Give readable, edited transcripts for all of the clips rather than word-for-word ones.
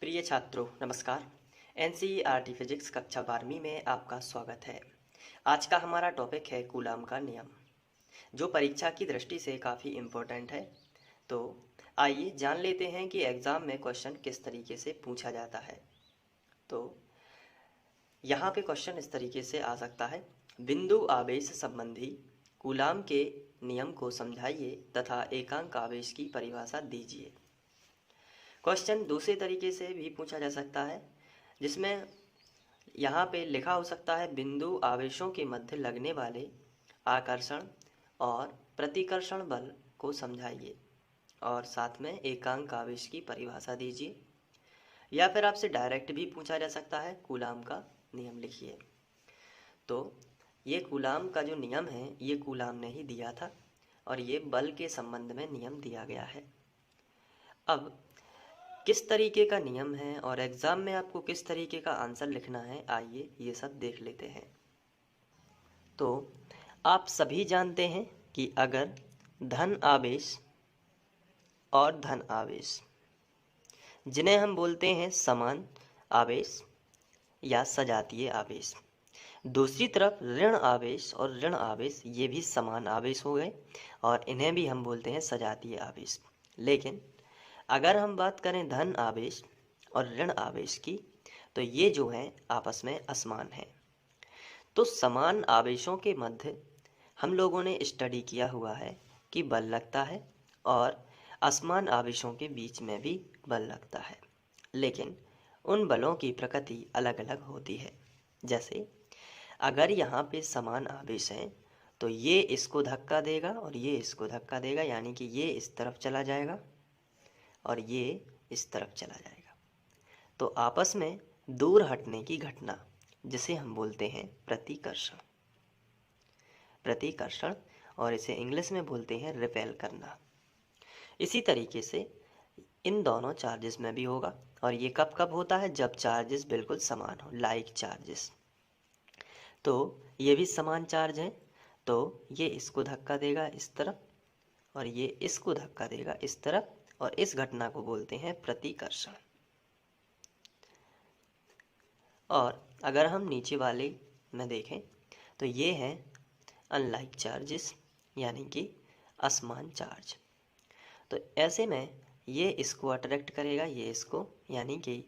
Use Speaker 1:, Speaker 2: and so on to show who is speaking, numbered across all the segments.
Speaker 1: प्रिय छात्रों नमस्कार। एनसीईआरटी फिजिक्स कक्षा 12वीं में आपका स्वागत है। आज का हमारा टॉपिक है कूलाम का नियम, जो परीक्षा की दृष्टि से काफ़ी इम्पोर्टेंट है। तो आइए जान लेते हैं कि एग्ज़ाम में क्वेश्चन किस तरीके से पूछा जाता है। तो यहाँ पे क्वेश्चन इस तरीके से आ सकता है, बिंदु आवेश संबंधी कूलाम के नियम को समझाइए तथा एकांक आवेश की परिभाषा दीजिए। क्वेश्चन दूसरे तरीके से भी पूछा जा सकता है, जिसमें यहाँ पे लिखा हो सकता है, बिंदु आवेशों के मध्य लगने वाले आकर्षण और प्रतिकर्षण बल को समझाइए और साथ में एकांक आवेश की परिभाषा दीजिए। या फिर आपसे डायरेक्ट भी पूछा जा सकता है, कूलाम का नियम लिखिए। तो ये कूलाम का जो नियम है ये कूलाम ने ही दिया था और ये बल के संबंध में नियम दिया गया है। अब किस तरीके का नियम है और एग्ज़ाम में आपको किस तरीके का आंसर लिखना है, आइए ये सब देख लेते हैं। तो आप सभी जानते हैं कि अगर धन आवेश और धन आवेश, जिन्हें हम बोलते हैं समान आवेश या सजातीय आवेश, दूसरी तरफ ऋण आवेश और ऋण आवेश, ये भी समान आवेश हो गए और इन्हें भी हम बोलते हैं सजातीय आवेश। लेकिन अगर हम बात करें धन आवेश और ऋण आवेश की, तो ये जो हैं आपस में असमान हैं। तो समान आवेशों के मध्य हम लोगों ने स्टडी किया हुआ है कि बल लगता है और असमान आवेशों के बीच में भी बल लगता है, लेकिन उन बलों की प्रकृति अलग अलग होती है। जैसे अगर यहाँ पे समान आवेश हैं तो ये इसको धक्का देगा और ये इसको धक्का देगा, यानी कि ये इस तरफ चला जाएगा और ये इस तरफ चला जाएगा। तो आपस में दूर हटने की घटना, जिसे हम बोलते हैं प्रतिकर्षण, प्रतिकर्षण, और इसे इंग्लिश में बोलते हैं रिपेल करना। इसी तरीके से इन दोनों चार्जेस में भी होगा, और ये कब कब होता है, जब चार्जेस बिल्कुल समान हो, लाइक चार्जेस। तो ये भी समान चार्ज हैं, तो ये इसको धक्का देगा इस तरफ और ये इसको धक्का देगा इस तरफ, और इस घटना को बोलते हैं प्रतिकर्षण। और अगर हम नीचे वाले में देखें तो ये हैं अनलाइक चार्जेस, यानी कि असमान चार्ज। तो ऐसे में ये इसको अट्रैक्ट करेगा, ये इसको, यानी कि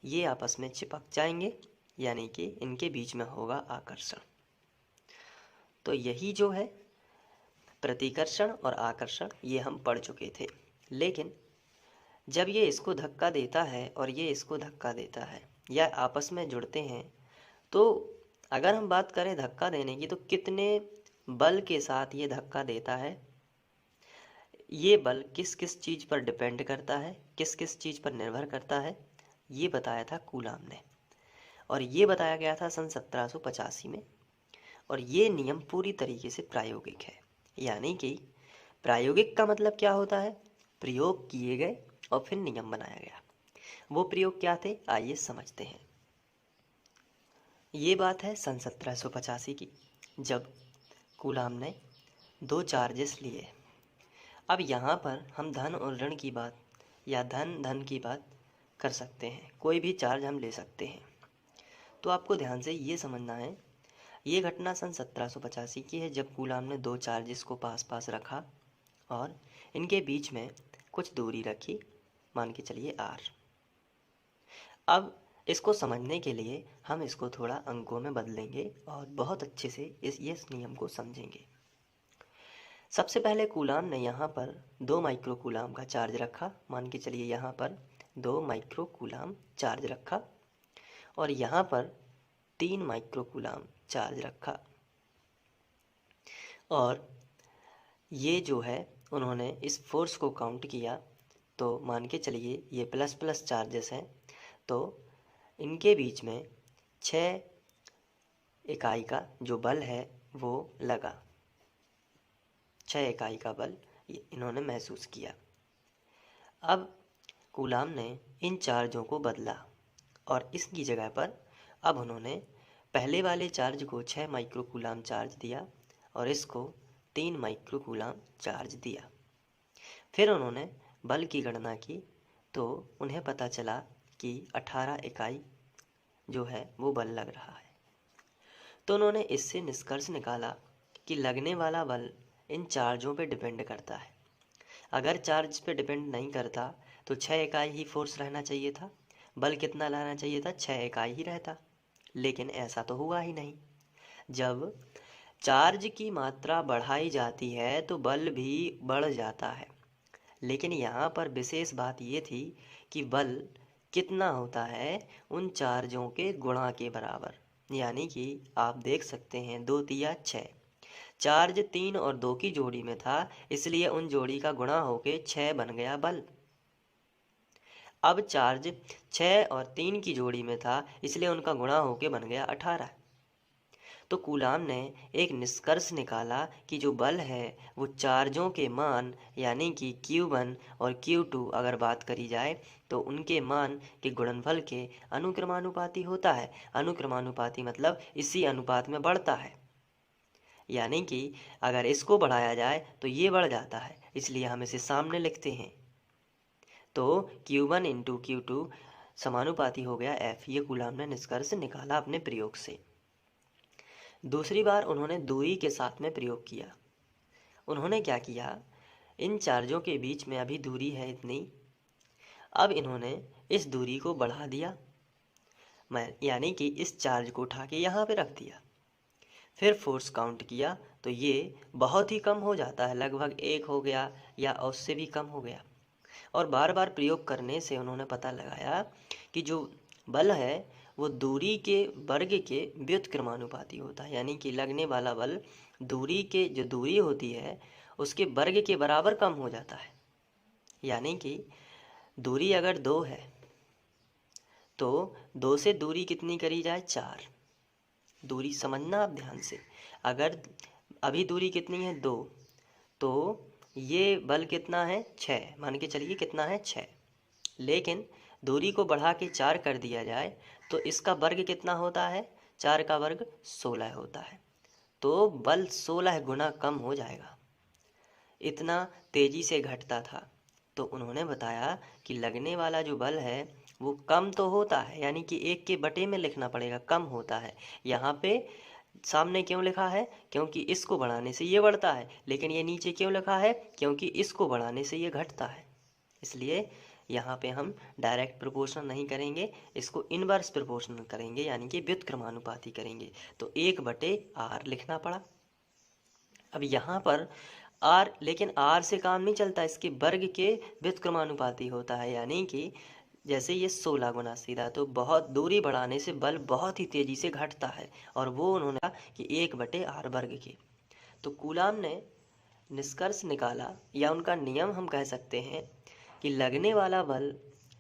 Speaker 1: ये आपस में चिपक जाएंगे, यानी कि इनके बीच में होगा आकर्षण। तो यही जो है प्रतिकर्षण और आकर्षण, ये हम पढ़ चुके थे। लेकिन जब ये इसको धक्का देता है और ये इसको धक्का देता है या आपस में जुड़ते हैं, तो अगर हम बात करें धक्का देने की, तो कितने बल के साथ ये धक्का देता है, ये बल किस किस चीज़ पर डिपेंड करता है, किस किस चीज़ पर निर्भर करता है, ये बताया था कूलाम ने। और ये बताया गया था सन 1785 में। और ये नियम पूरी तरीके से प्रायोगिक है, यानी कि प्रायोगिक का मतलब क्या होता है, प्रयोग किए गए और फिर नियम बनाया गया। वो प्रयोग क्या थे, आइए समझते हैं। ये बात है सन 1785 की, जब कूलाम ने दो चार्जेस लिए। अब यहाँ पर हम धन और ऋण की बात या धन धन की बात कर सकते हैं, कोई भी चार्ज हम ले सकते हैं। तो आपको ध्यान से ये समझना है, ये घटना सन 1785 की है, जब कूलाम ने दो चार्जेस को पास पास रखा और इनके बीच में कुछ दूरी रखी, मान के चलिए r। अब इसको समझने के लिए हम इसको थोड़ा अंकों में बदलेंगे और बहुत अच्छे से इस नियम को समझेंगे। सबसे पहले कूलाम ने यहाँ पर 2 माइक्रो कूलाम का चार्ज रखा, मान के चलिए यहाँ पर 2 माइक्रो कूलाम चार्ज रखा, और यहाँ पर 3 माइक्रो कूलाम चार्ज रखा। और ये जो है उन्होंने इस फोर्स को काउंट किया, तो मान के चलिए ये प्लस प्लस चार्जेस हैं, तो इनके बीच में 6 इकाई का जो बल है वो लगा, 6 इकाई का बल इन्होंने महसूस किया। अब कूलाम ने इन चार्जों को बदला और इसकी जगह पर अब उन्होंने पहले वाले चार्ज को 6 माइक्रो कूलाम चार्ज दिया और इसको 3 माइक्रो कूलाम चार्ज दिया। फिर उन्होंने बल की गणना की, तो उन्हें पता चला कि 18 इकाई जो है वो बल लग रहा है। तो उन्होंने इससे निष्कर्ष निकाला कि लगने वाला बल इन चार्जों पे डिपेंड करता है। अगर चार्ज पे डिपेंड नहीं करता तो 6 इकाई ही फोर्स रहना चाहिए था, बल कितना लाना चाहिए था, 6 इकाई ही रहता। लेकिन ऐसा तो हुआ ही नहीं। जब चार्ज की मात्रा बढ़ाई जाती है तो बल भी बढ़ जाता है। लेकिन यहाँ पर विशेष बात ये थी कि बल कितना होता है, उन चार्जों के गुणा के बराबर। यानी कि आप देख सकते हैं 2 तिया 6, चार्ज 3 और 2 की जोड़ी में था, इसलिए उन जोड़ी का गुणा होके 6 बन गया बल। अब चार्ज 6 और 3 की जोड़ी में था, इसलिए उनका गुणा होके बन गया 18। तो कूलाम ने एक निष्कर्ष निकाला कि जो बल है वो चार्जों के मान यानी कि Q1 और Q2 अगर बात करी जाए तो उनके मान के गुणनफल के अनुक्रमानुपाती होता है। अनुक्रमानुपाती मतलब इसी अनुपात में बढ़ता है। यानी कि अगर इसको बढ़ाया जाए तो ये बढ़ जाता है, इसलिए हम इसे सामने लिखते हैं। तो Q1 इंटू Q2 समानुपाती हो गया F। ये कूलाम ने निष्कर्ष निकाला अपने प्रयोग से। दूसरी बार उन्होंने दूरी के साथ में प्रयोग किया। उन्होंने क्या किया, इन चार्जों के बीच में अभी दूरी है इतनी, अब इन्होंने इस दूरी को बढ़ा दिया, यानी कि इस चार्ज को उठा के यहाँ पे रख दिया। फिर फोर्स काउंट किया तो ये बहुत ही कम हो जाता है, लगभग 1 हो गया या उससे भी कम हो गया। और बार बार प्रयोग करने से उन्होंने पता लगाया कि जो बल है वो दूरी के वर्ग के व्युत्क्रमानुपाती होता है। यानी कि लगने वाला बल दूरी के जो दूरी होती है उसके वर्ग के बराबर कम हो जाता है। यानी कि दूरी अगर 2 है तो 2 से दूरी कितनी करी जाए, 4। दूरी समझना आप ध्यान से। अगर अभी दूरी कितनी है, 2, तो ये बल कितना है, 6। मान के चलिए कितना है, 6। लेकिन दूरी को बढ़ा के 4 कर दिया जाए तो इसका वर्ग कितना होता है, 4 का वर्ग 16 होता है। तो बल 16 गुना कम हो जाएगा, इतना तेजी से घटता था। तो उन्होंने बताया कि लगने वाला जो बल है वो कम तो होता है, यानी कि 1 के बटे में लिखना पड़ेगा, कम होता है। यहाँ पे सामने क्यों लिखा है, क्योंकि इसको बढ़ाने से ये बढ़ता है। लेकिन ये नीचे क्यों लिखा है, क्योंकि इसको बढ़ाने से ये घटता है। इसलिए यहाँ पे हम डायरेक्ट प्रोपोर्शनल नहीं करेंगे, इसको इनवर्स प्रोपोर्शनल करेंगे, यानी कि व्युत्क्रमानुपाती करेंगे। तो 1/r लिखना पड़ा। अब यहाँ पर r, लेकिन r से काम नहीं चलता, इसके वर्ग के व्युत्क्रमानुपाती होता है। यानी कि जैसे ये 16 गुना सीधा, तो बहुत दूरी बढ़ाने से बल बहुत ही तेजी से घटता है, और वो उन्होंने कहा कि 1/r वर्ग के। तो कूलाम ने निष्कर्ष निकाला, या उनका नियम हम कह सकते हैं, कि लगने वाला बल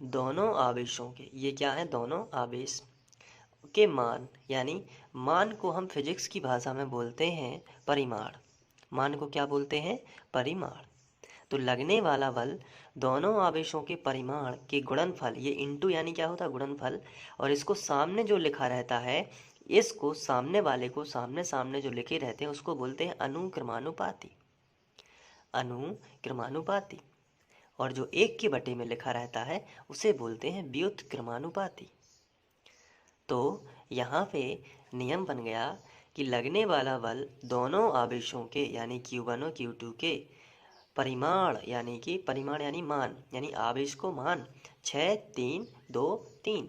Speaker 1: दोनों आवेशों के, ये क्या है, दोनों आवेश के मान, यानी मान को हम फिजिक्स की भाषा में बोलते हैं परिमाण। मान को क्या बोलते हैं, परिमाण। तो लगने वाला बल दोनों आवेशों के परिमाण के गुणनफल, ये इंटू यानी क्या होता है, गुणनफल, और इसको सामने जो लिखा रहता है, इसको सामने वाले को सामने सामने जो लिखे रहते हैं उसको बोलते हैं अनुक्रमानुपाती। अनुक्रमानुपाती। और जो 1 के बटे में लिखा रहता है उसे बोलते हैं व्युत्क्रमानुपाती। तो यहाँ पे नियम बन गया कि लगने वाला बल दोनों आवेशों के, यानी Q1 और Q2 के परिमाण, यानी कि परिमाण यानी मान, यानी आवेश को मान 6, 3, 2, 3।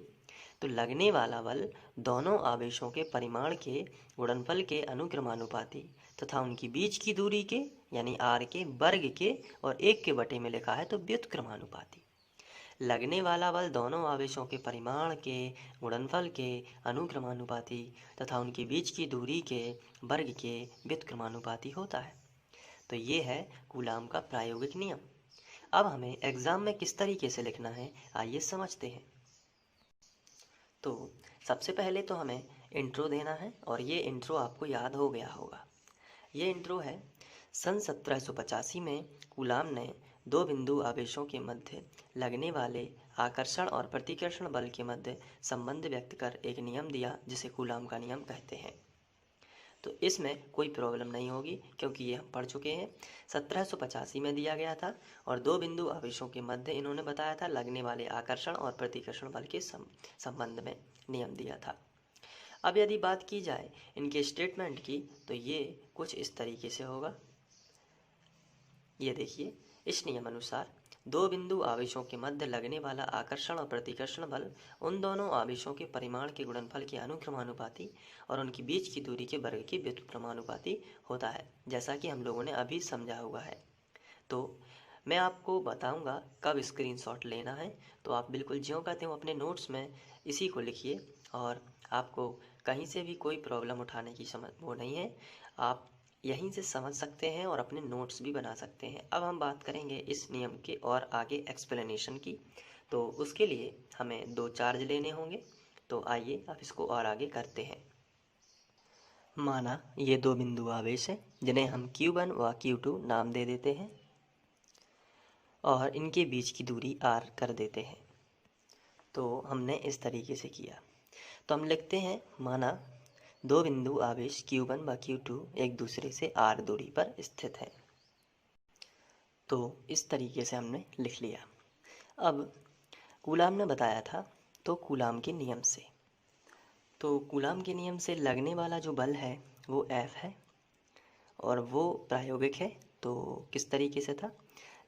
Speaker 1: तो लगने वाला बल दोनों आवेशों के परिमाण के गुणनफल के अनुक्रमानुपाती तथा उनकी बीच की दूरी के, यानी r के वर्ग के, और 1 के बटे में लिखा है तो व्युत्क्रमानुपाती। लगने वाला बल दोनों आवेशों के परिमाण के गुणनफल के अनुक्रमानुपाती तथा उनके बीच की दूरी के वर्ग के व्युत्क्रमानुपाती होता है। तो ये है कूलाम का प्रायोगिक नियम। अब हमें एग्जाम में किस तरीके से लिखना है, आइए समझते हैं। तो सबसे पहले तो हमें इंट्रो देना है, और ये इंट्रो आपको याद हो गया होगा। ये इंट्रो है, सन 1785 में कूलाम ने 2 बिंदु आवेशों के मध्य लगने वाले आकर्षण और प्रतिकर्षण बल के मध्य संबंध व्यक्त कर एक नियम दिया, जिसे कूलाम का नियम कहते हैं। तो इसमें कोई प्रॉब्लम नहीं होगी क्योंकि ये हम पढ़ चुके हैं। 1785 में दिया गया था और दो बिंदु आवेशों के मध्य इन्होंने बताया था लगने वाले आकर्षण और प्रतिकर्षण बल के संबंध में नियम दिया था। अब यदि बात की जाए इनके स्टेटमेंट की तो ये कुछ इस तरीके से होगा। ये देखिए, इस नियम अनुसार दो बिंदु आवेशों के मध्य लगने वाला आकर्षण और प्रतिकर्षण बल उन दोनों आवेशों के परिमाण के गुणनफल के अनुक्रमानुपाती और उनके बीच की दूरी के वर्ग के व्युत्क्रमानुपाती होता है, जैसा कि हम लोगों ने अभी समझा हुआ है। तो मैं आपको बताऊंगा कब स्क्रीनशॉट लेना है, तो आप बिल्कुल ज्यों का त्यों अपने नोट्स में इसी को लिखिए और आपको कहीं से भी कोई प्रॉब्लम उठाने की वो नहीं है। आप यहीं से समझ सकते हैं और अपने नोट्स भी बना सकते हैं। अब हम बात करेंगे इस नियम के और आगे एक्सप्लेनेशन की, तो उसके लिए हमें दो चार्ज लेने होंगे। तो आइए अब इसको और आगे करते हैं। माना ये दो बिंदु आवेश हैं जिन्हें हम Q1 व Q2 नाम दे देते हैं और इनके बीच की दूरी r कर देते हैं। तो हमने इस तरीके से किया, तो हम लिखते हैं माना दो बिंदु आवेश Q1 व Q2 एक दूसरे से r दूरी पर स्थित है। तो इस तरीके से हमने लिख लिया। अब कूलाम ने बताया था, तो कूलाम के नियम से, तो कूलाम के नियम से लगने वाला जो बल है वो F है और वो प्रायोगिक है। तो किस तरीके से था,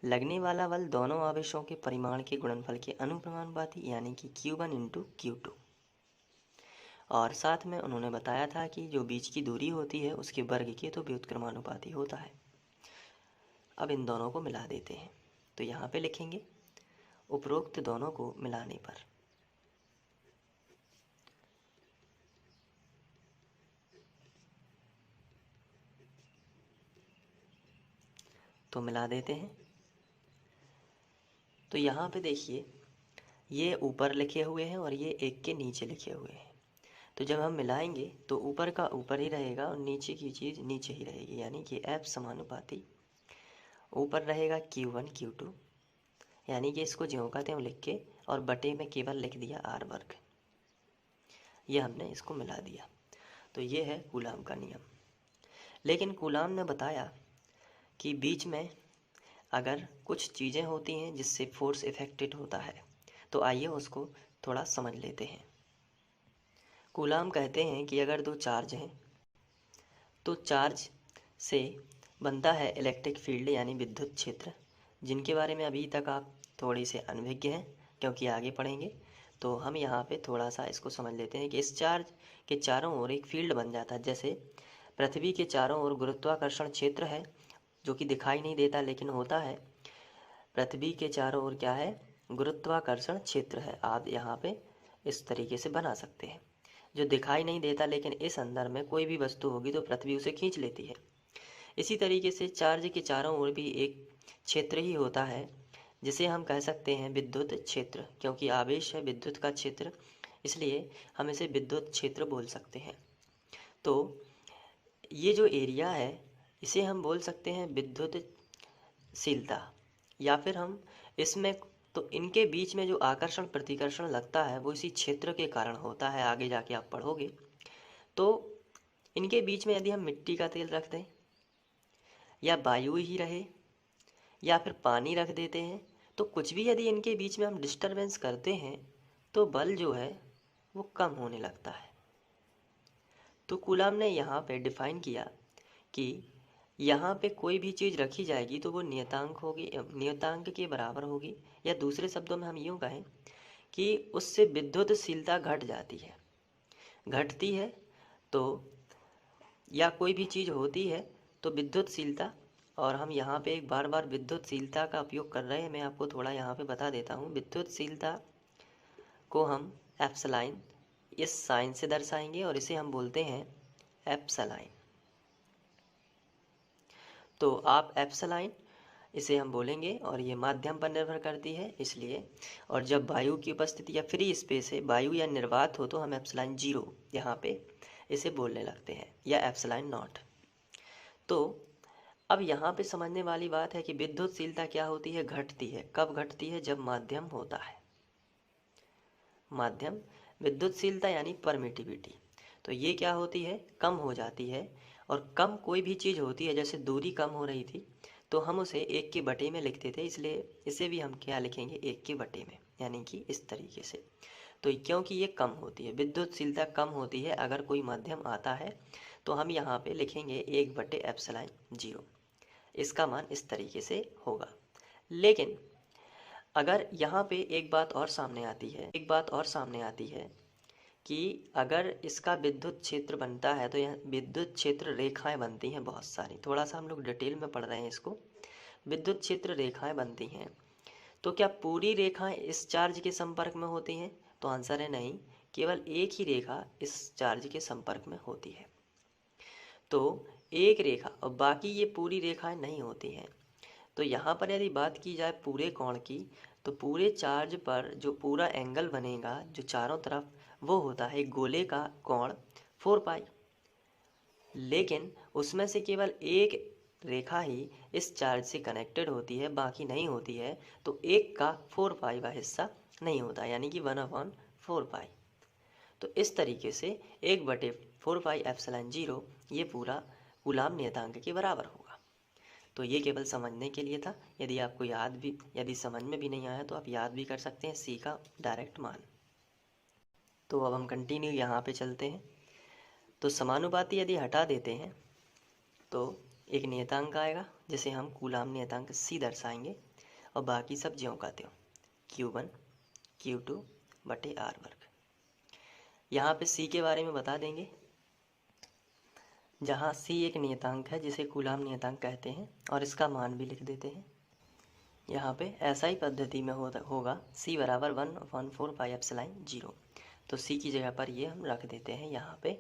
Speaker 1: लगने वाला बल दोनों आवेशों के परिमाण के गुणनफल के अनुप्रमानुपाती यानी कि Q1 इंटू Q2, और साथ में उन्होंने बताया था कि जो बीच की दूरी होती है उसके वर्ग के तो व्युत्क्रमानुपाती होता है। अब इन दोनों को मिला देते हैं, तो यहाँ पे लिखेंगे उपरोक्त दोनों को मिलाने पर तो मिला देते हैं। तो यहाँ पे देखिए ये ऊपर लिखे हुए हैं और ये एक के नीचे लिखे हुए हैं। तो जब हम मिलाएंगे तो ऊपर का ऊपर ही रहेगा और नीचे की चीज़ नीचे ही रहेगी, यानी कि F समानुपाती ऊपर रहेगा Q1 Q2, यानी कि इसको ज्यों का त्यों लिख के और बटे में केवल लिख दिया r वर्ग। ये हमने इसको मिला दिया। तो ये है कूलाम का नियम। लेकिन कूलाम ने बताया कि बीच में अगर कुछ चीज़ें होती हैं जिससे फोर्स इफेक्टेड होता है, तो आइए उसको थोड़ा समझ लेते हैं। कूलाम कहते हैं कि अगर दो चार्ज हैं तो चार्ज से बनता है इलेक्ट्रिक फील्ड यानी विद्युत क्षेत्र, जिनके बारे में अभी तक आप थोड़ी से अनभिज्ञ हैं क्योंकि आगे पढ़ेंगे। तो हम यहाँ पे थोड़ा सा इसको समझ लेते हैं कि इस चार्ज के चारों ओर एक फील्ड बन जाता है। जैसे पृथ्वी के चारों ओर गुरुत्वाकर्षण क्षेत्र है जो कि दिखाई नहीं देता लेकिन होता है। पृथ्वी के चारों ओर क्या है, गुरुत्वाकर्षण क्षेत्र है। आप यहाँ पे इस तरीके से बना सकते हैं, जो दिखाई नहीं देता लेकिन इस अंदर में कोई भी वस्तु होगी तो पृथ्वी उसे खींच लेती है। इसी तरीके से चार्ज के चारों ओर भी एक क्षेत्र ही होता है जिसे हम कह सकते हैं विद्युत क्षेत्र, क्योंकि आवेश है विद्युत का क्षेत्र, इसलिए हम इसे विद्युत क्षेत्र बोल सकते हैं। तो ये जो एरिया है इसे हम बोल सकते हैं विद्युतशीलता, या फिर हम इसमें, तो इनके बीच में जो आकर्षण प्रतिकर्षण लगता है वो इसी क्षेत्र के कारण होता है। आगे जाके आप पढ़ोगे। तो इनके बीच में यदि हम मिट्टी का तेल रख दें या वायु ही रहे या फिर पानी रख देते हैं, तो कुछ भी यदि इनके बीच में हम डिस्टरबेंस करते हैं तो बल जो है वो कम होने लगता है। तो कूलाम ने यहाँ पे डिफाइन किया कि यहाँ पे कोई भी चीज़ रखी जाएगी तो वो नियतांक होगी, नियतांक के बराबर होगी, या दूसरे शब्दों में हम यूँ कहें कि उससे विद्युतशीलता घट जाती है, घटती है। तो या कोई भी चीज़ होती है तो विद्युतशीलता, और हम यहाँ पे एक बार बार विद्युतशीलता का उपयोग कर रहे हैं, मैं आपको थोड़ा यहाँ पे बता देता हूँ। विद्युतशीलता को हम एप्सिलॉन इस साइन से दर्शाएंगे और इसे हम बोलते हैं एप्सिलॉन। तो आप एप्सिलॉन इसे हम बोलेंगे और ये माध्यम पर निर्भर करती है इसलिए। और जब वायु की उपस्थिति या फ्री स्पेस है, वायु या निर्वात हो, तो हम एप्सिलॉन 0 यहाँ पे इसे बोलने लगते हैं, या एप्सिलॉन नॉट। तो अब यहाँ पे समझने वाली बात है कि विद्युतशीलता क्या होती है, घटती है। कब घटती है, जब माध्यम होता है। माध्यम विद्युतशीलता यानी परमिटिविटी। तो ये क्या होती है, कम हो जाती है। और कम कोई भी चीज़ होती है, जैसे दूरी कम हो रही थी तो हम उसे 1 के बटे में लिखते थे, इसलिए इसे भी हम क्या लिखेंगे, 1 के बटे में, यानी कि इस तरीके से। तो क्योंकि ये कम होती है, विद्युतशीलता कम होती है अगर कोई माध्यम आता है, तो हम यहाँ पे लिखेंगे 1/ε0। इसका मान इस तरीके से होगा। लेकिन अगर यहाँ पे एक बात और सामने आती है, कि अगर इसका विद्युत क्षेत्र बनता है तो यह विद्युत क्षेत्र रेखाएं बनती हैं बहुत सारी। थोड़ा सा हम लोग डिटेल में पढ़ रहे हैं इसको। विद्युत क्षेत्र रेखाएं बनती हैं, तो क्या पूरी रेखाएं इस चार्ज के संपर्क में होती हैं? तो आंसर है नहीं, केवल एक ही रेखा इस चार्ज के संपर्क में होती है। तो एक रेखा और बाकी ये पूरी रेखाएं नहीं होती हैं। तो यहाँ पर यदि बात की जाए पूरे कोण की, तो पूरे चार्ज पर जो पूरा एंगल बनेगा जो चारों तरफ, वो होता है गोले का कोण 4 पाई। लेकिन उसमें से केवल एक रेखा ही इस चार्ज से कनेक्टेड होती है, बाकी नहीं होती है। तो एक का 4 पाई का हिस्सा नहीं होता, यानी कि 1/4 पाई। तो इस तरीके से 1/4 पाई एप्सिलॉन 0 ये पूरा कूलाम नियतांक के बराबर होगा। तो ये केवल समझने के लिए था। यदि समझ में भी नहीं आया तो आप याद भी कर सकते हैं सी का डायरेक्ट मान। तो अब हम कंटिन्यू यहाँ पे चलते हैं। तो समानुपाती यदि हटा देते हैं तो एक नियतांक आएगा जिसे हम कूलाम नियतांक सी दर्शाएंगे, और बाकी सब ज्यों का त्यों Q1 Q2/r²। यहाँ पे सी के बारे में बता देंगे, जहाँ सी एक नियतांक है जिसे कूलाम नियतांक कहते हैं, और इसका मान भी लिख देते हैं। यहाँ पे SI पद्धति में होगा C बराबर 1/4 पाई एप्सिलॉन 0। तो C की जगह पर ये हम रख देते हैं यहाँ पे।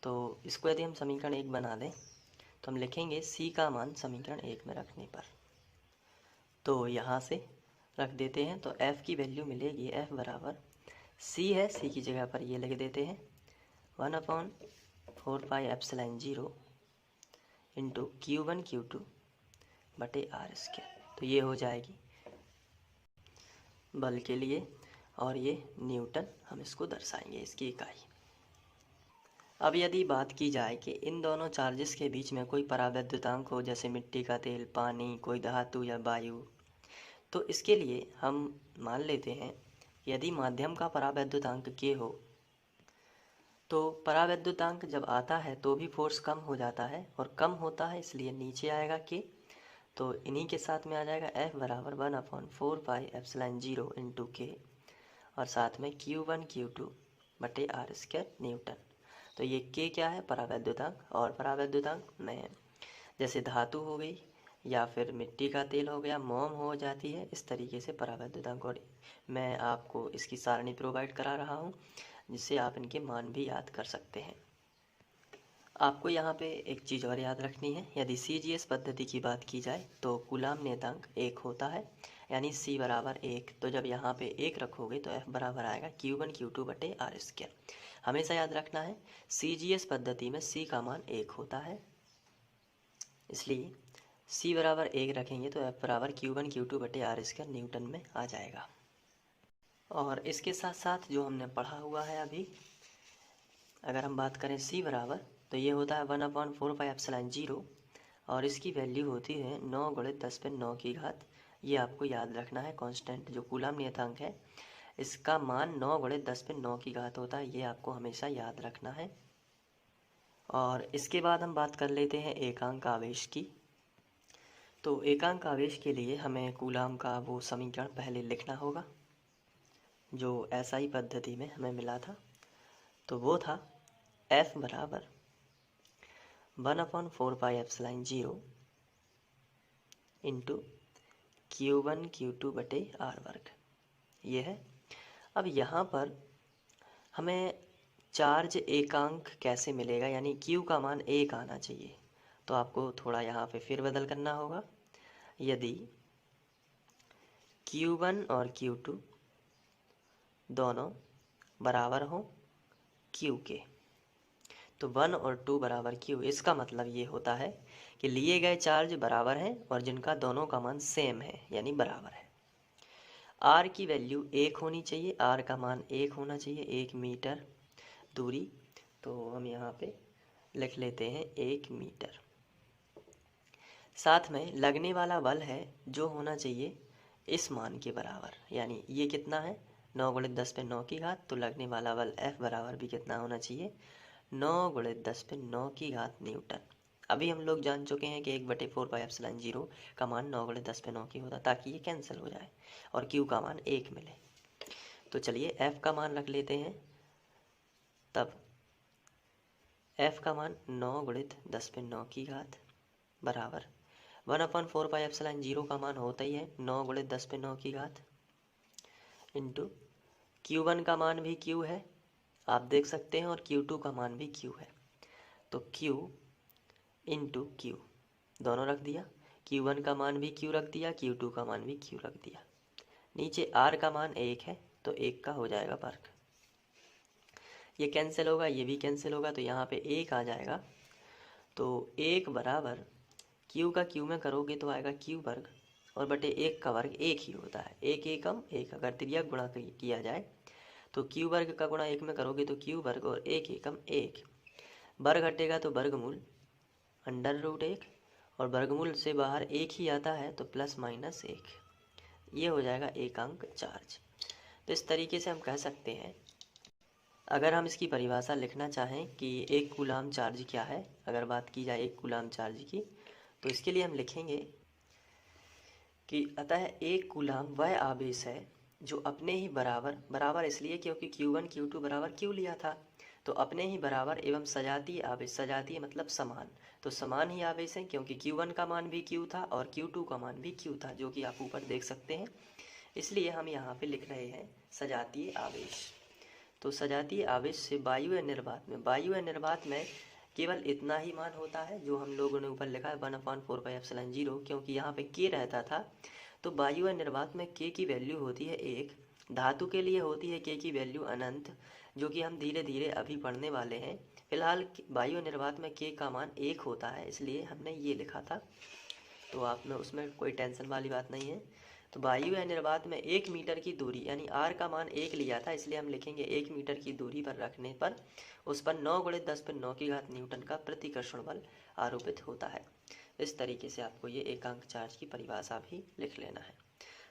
Speaker 1: तो इसको यदि हम समीकरण 1 बना दें तो हम लिखेंगे C का मान समीकरण 1 में रखने पर। तो यहाँ से रख देते हैं तो F की वैल्यू मिलेगी, F बराबर C है, C की जगह पर ये लिख देते हैं 1/4 pi epsilon 0 into Q1 Q2/r²। तो ये हो जाएगी बल के लिए, और ये न्यूटन हम इसको दर्शाएंगे, इसकी इकाई। अब यदि बात की जाए कि इन दोनों चार्जेस के बीच में कोई परावैद्युतांक हो, जैसे मिट्टी का तेल, पानी, कोई धातु या वायु, तो इसके लिए हम मान लेते हैं यदि माध्यम का परावैद्युतांक K हो, तो परावैद्युतांक जब आता है तो भी फोर्स कम हो जाता है, और कम होता है इसलिए नीचे आएगा K। तो इन्हीं के साथ में आ जाएगा F बराबर 1/4 पाई एप्सिलॉन 0 इंटू K, और साथ में Q1 Q2/r² न्यूटन। तो ये K क्या है, परावैद्युतांक। और परावैद्युतांक में जैसे धातु हो गई या फिर मिट्टी का तेल हो गया, मोम हो जाती है, इस तरीके से परावैद्युतांक। और मैं आपको इसकी सारणी प्रोवाइड करा रहा हूँ जिससे आप इनके मान भी याद कर सकते हैं। आपको यहाँ पे एक चीज़ और याद रखनी है, यदि CGS पद्धति की बात की जाए तो कूलाम नियतांक 1 होता है, यानी C बराबर 1। तो जब यहाँ पे 1 रखोगे तो F बराबर आएगा Q1 Q2/r²। हमेशा याद रखना है CGS पद्धति में C का मान 1 होता है, इसलिए C बराबर 1 रखेंगे तो F बराबर Q1 Q2/r² न्यूटन में आ जाएगा। और इसके साथ साथ जो हमने पढ़ा हुआ है अभी, अगर हम बात करें C बराबर, तो ये होता है 1/4 पाई एप्सिलॉन 0, और इसकी वैल्यू होती है 9 × 10⁹ ये आपको याद रखना है। कांस्टेंट जो कूलाम नियतांक है इसका मान 9 × 10⁹ होता है, ये आपको हमेशा याद रखना है। और इसके बाद हम बात कर लेते हैं एकांक आवेश की। तो एकांक आवेश के लिए हमें कूलाम का वो समीकरण पहले लिखना होगा जो SI पद्धति में हमें मिला था। तो वो था F बराबर 1/4 pi epsilon 0 into Q1 Q2/r², ये है। अब यहाँ पर हमें चार्ज एकांक कैसे मिलेगा, यानी Q का मान 1 आना चाहिए। तो आपको थोड़ा यहाँ पे फिर बदल करना होगा। यदि Q1 और Q2 दोनों बराबर हो Q के, तो 1 और 2 बराबर Q। इसका मतलब ये होता है कि लिए गए चार्ज बराबर हैं और जिनका दोनों का मान सेम है, यानी बराबर है। R की वैल्यू 1 होनी चाहिए, R का मान 1 होना चाहिए, 1 मीटर दूरी। तो हम यहाँ पे लिख लेते हैं 1 मीटर। साथ में लगने वाला बल है जो होना चाहिए इस मान के बराबर, यानी ये कितना है 9 गुणित 10 पे 9 की घात, तो लगने वाला बल F बराबर भी कितना होना चाहिए 9 गुणित 10 पे 9 की घात न्यूटन। अभी हम लोग जान चुके हैं कि 1/4πε0 का मान 9 गुणित 10 पे 9 की होता, ताकि ये कैंसिल हो जाए और Q का मान 1 मिले। तो चलिए F का मान रख लेते हैं। तब F का मान 9 गुणित 10 पे 9 की घात बराबर 1/4πε0 का मान होता ही है 9 गुणित 10 पे 9 की घात इंटू Q1 का मान भी Q है, आप देख सकते हैं, और Q2 का मान भी Q है। तो Q इंटू Q दोनों रख दिया, Q1 का मान भी Q रख दिया, Q2 का मान भी Q रख दिया। नीचे R का मान 1 है, तो 1 का हो जाएगा वर्ग। ये कैंसिल होगा, ये भी कैंसिल होगा, तो यहाँ पे 1 आ जाएगा। तो 1 बराबर Q का Q में करोगे तो आएगा Q वर्ग, और बटे 1 का वर्ग 1 ही होता है। 1 एकम 1, अगर तिर्यक गुणा किया जाए तो Q वर्ग का गुणा 1 में करोगे तो Q वर्ग, और 1 एकम 1, वर्ग हटेगा तो वर्गमूल √1, और वर्गमूल से बाहर 1 ही आता है तो ±1, ये हो जाएगा एकांक चार्ज। तो इस तरीके से हम कह सकते हैं, अगर हम इसकी परिभाषा लिखना चाहें कि 1 कूलाम चार्ज क्या है, अगर बात की जाए 1 कूलाम चार्ज की, तो इसके लिए हम लिखेंगे कि अतः 1 कूलाम वह आवेश है जो अपने ही बराबर इसलिए क्योंकि Q1 Q2 बराबर Q लिया था, तो अपने ही बराबर एवं सजातीय आवेश, सजातीय मतलब समान, तो समान ही आवेश है क्योंकि Q1 का मान भी Q था और Q2 का मान भी Q था, जो कि आप ऊपर देख सकते हैं। इसलिए हम यहाँ पे लिख रहे हैं सजातीय आवेश। तो सजातीय आवेश से वायु निर्वात में केवल इतना ही मान होता है जो हम लोगों ने ऊपर लिखा है 1/4πε0, क्योंकि यहाँ पे K रहता था। तो वायु निर्वात में K की वैल्यू होती है 1, धातु के लिए होती है K की वैल्यू अनंत, जो कि हम धीरे धीरे अभी पढ़ने वाले हैं। फिलहाल वायु निर्वात में K का मान 1 होता है, इसलिए हमने ये लिखा था। तो आप में उसमें कोई टेंशन वाली बात नहीं है। तो वायु या निर्वात में 1 मीटर की दूरी, यानी R का मान 1 लिया था, इसलिए हम लिखेंगे 1 मीटर की दूरी पर रखने पर उस पर 9 गुणित 10 पर 9 की घात न्यूटन का प्रतिकर्षण बल आरोपित होता है। इस तरीके से आपको ये एकांक चार्ज की परिभाषा भी लिख लेना है।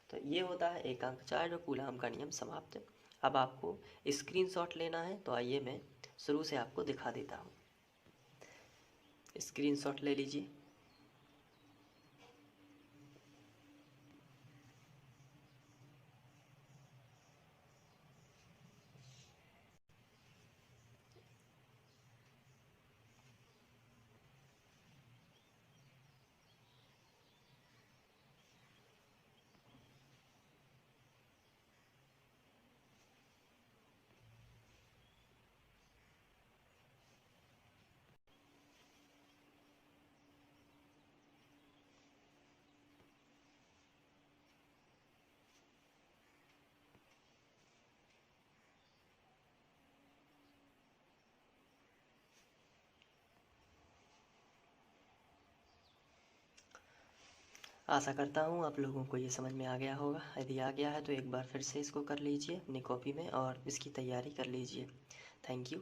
Speaker 1: तो ये होता है एकांक चार्ज और कूलाम का नियम समाप्त। अब आपको स्क्रीनशॉट लेना है, तो आइए मैं शुरू से आपको दिखा देता हूँ। स्क्रीनशॉट ले लीजिए। आशा करता हूँ आप लोगों को ये समझ में आ गया होगा। यदि आ गया है तो एक बार फिर से इसको कर लीजिए अपनी कॉपी में और इसकी तैयारी कर लीजिए। Thank you.